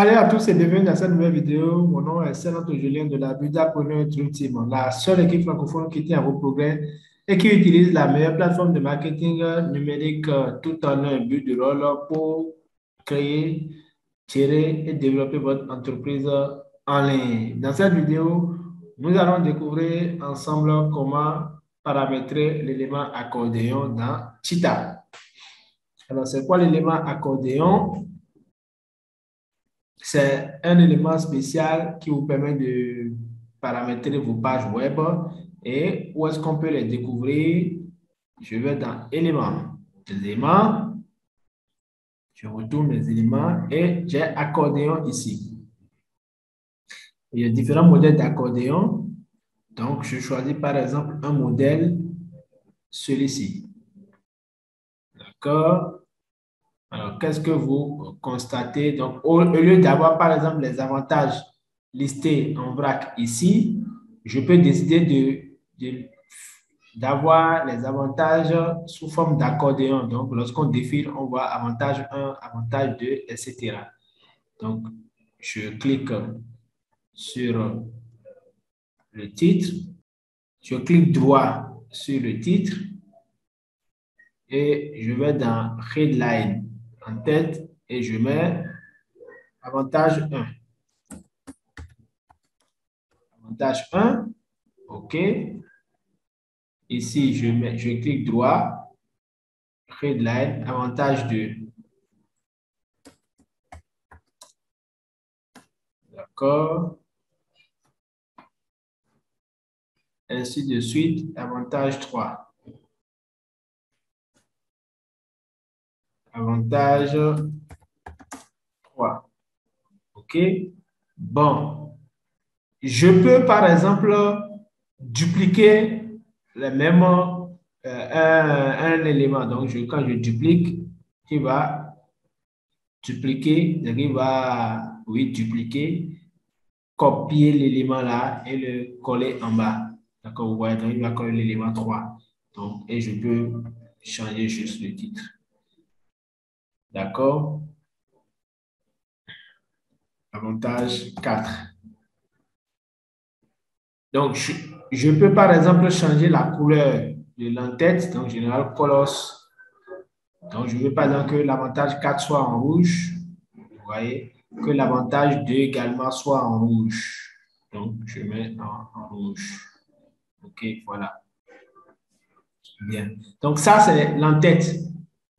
Salut à tous et bienvenue dans cette nouvelle vidéo. Mon nom est Sénato Julien de la Budapreneur Dream Team, la seule équipe francophone qui tient à vos progrès et qui utilise la meilleure plateforme de marketing numérique tout en un but de rôle pour créer, gérer et développer votre entreprise en ligne. Dans cette vidéo, nous allons découvrir ensemble comment paramétrer l'élément accordéon dans Cheetah. Alors, c'est quoi l'élément accordéon? C'est un élément spécial qui vous permet de paramétrer vos pages web. Et où est-ce qu'on peut les découvrir? Je vais dans éléments. Éléments. Je retourne les éléments et j'ai accordéon ici. Il y a différents modèles d'accordéon. Donc, je choisis par exemple un modèle, celui-ci. D'accord? Alors, qu'est-ce que vous constatez? Donc, au lieu d'avoir, par exemple, les avantages listés en vrac ici, je peux décider d'avoir les avantages sous forme d'accordéon. Donc, lorsqu'on défile, on voit avantage 1, avantage 2, etc. Donc, je clique sur le titre. Je clique droit sur le titre et je vais dans Headline en tête et je mets avantage 1. Avantage 1, OK. Ici, je clique droit, Headline, avantage 2. D'accord. Ainsi de suite, avantage 3. Avantage 3. OK. Bon. Je peux, par exemple, dupliquer le même un élément. Donc, quand je duplique, il va dupliquer, donc il va, oui, dupliquer, copier l'élément là et le coller en bas. D'accord, vous voyez, donc il va coller l'élément 3. Donc, et je peux changer juste le titre. D'accord. Avantage 4. Donc, je peux par exemple changer la couleur de l'entête, donc General Colors. Donc, je veux par exemple que l'avantage 4 soit en rouge. Vous voyez, que l'avantage 2 également soit en rouge. Donc, je mets en rouge. OK, voilà. Bien. Donc, ça, c'est l'entête.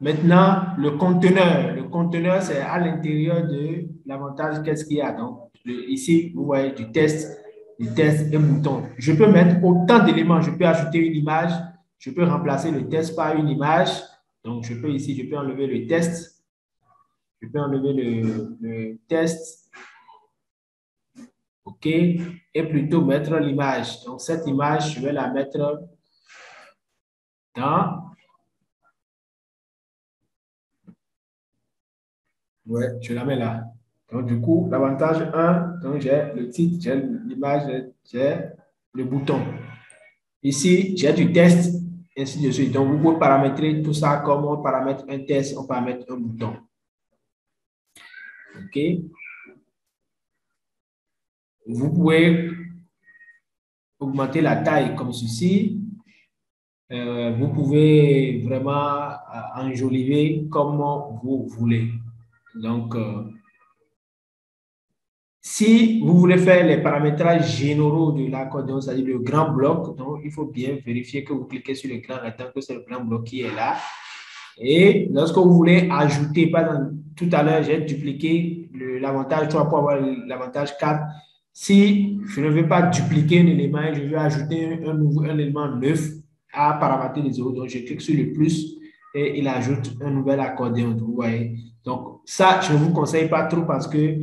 Maintenant, le conteneur. Le conteneur, c'est à l'intérieur de l'avantage, qu'est-ce qu'il y a? Donc, ici, vous voyez du test et bouton. Je peux mettre autant d'éléments. Je peux ajouter une image. Je peux remplacer le test par une image. Donc, je peux ici, je peux enlever le test. Je peux enlever le test. OK. Et plutôt mettre l'image. Donc, cette image, je vais la mettre dans... Ouais, je la mets là. Donc, du coup, l'avantage 1, donc j'ai le titre, j'ai l'image, j'ai le bouton. Ici, j'ai du test, ainsi de suite. Donc, vous pouvez paramétrer tout ça comme on paramètre un test, on paramètre un bouton. OK. Vous pouvez augmenter la taille comme ceci. Vous pouvez vraiment enjoliver comme vous voulez. Donc, si vous voulez faire les paramétrages généraux de l'accordéon, c'est-à-dire le grand bloc, donc il faut bien vérifier que vous cliquez sur le grand rectangle, que c'est le grand bloc qui est là. Et lorsque vous voulez ajouter, par exemple, tout à l'heure, j'ai dupliqué l'avantage 3 pour avoir l'avantage 4. Si je ne veux pas dupliquer un élément, je veux ajouter un élément neuf à paramètres des autres. Donc, je clique sur le plus et il ajoute un nouvel accordéon. Vous voyez. Donc, ça, je ne vous conseille pas trop parce que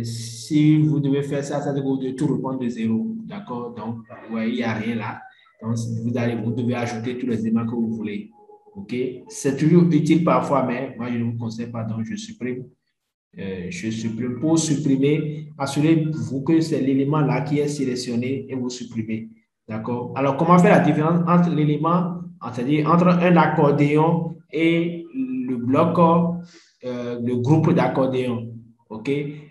si vous devez faire ça, ça veut dire tout reprendre de zéro. D'accord? Donc, vous voyez, il n'y a rien là. Donc, vous devez ajouter tous les éléments que vous voulez. OK? C'est toujours utile parfois, mais moi, je ne vous conseille pas, donc je supprime. Pour supprimer, assurez-vous que c'est l'élément là qui est sélectionné et vous supprimez. D'accord? Alors, comment faire la différence entre l'élément, c'est-à-dire entre un accordéon et le bloc, le groupe d'accordéon? OK?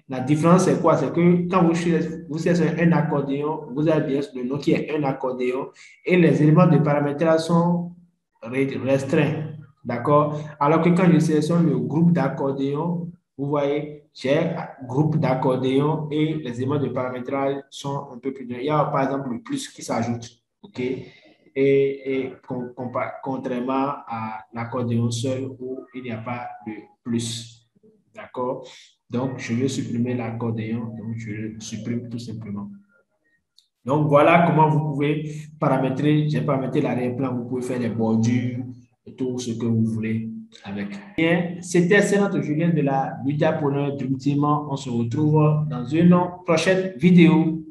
La différence, c'est quoi? C'est que quand vous cherchez un accordéon, vous avez bien le nom qui est un accordéon et les éléments de paramétrage sont restreints. D'accord? Alors que quand je sélectionne le groupe d'accordéon, vous voyez, j'ai groupe d'accordéon et les éléments de paramétrage sont un peu plus. Il y a par exemple le plus qui s'ajoute. OK? Et contrairement à l'accordéon seul où il n'y a pas de plus. D'accord? Donc, je vais supprimer l'accordéon. Donc, je le supprime tout simplement. Donc, voilà comment vous pouvez paramétrer. J'ai paramétré l'arrière-plan. Vous pouvez faire des bordures et tout ce que vous voulez avec. Bien, c'était Sénat Julien de la Beauty Dream Team. On se retrouve dans une prochaine vidéo.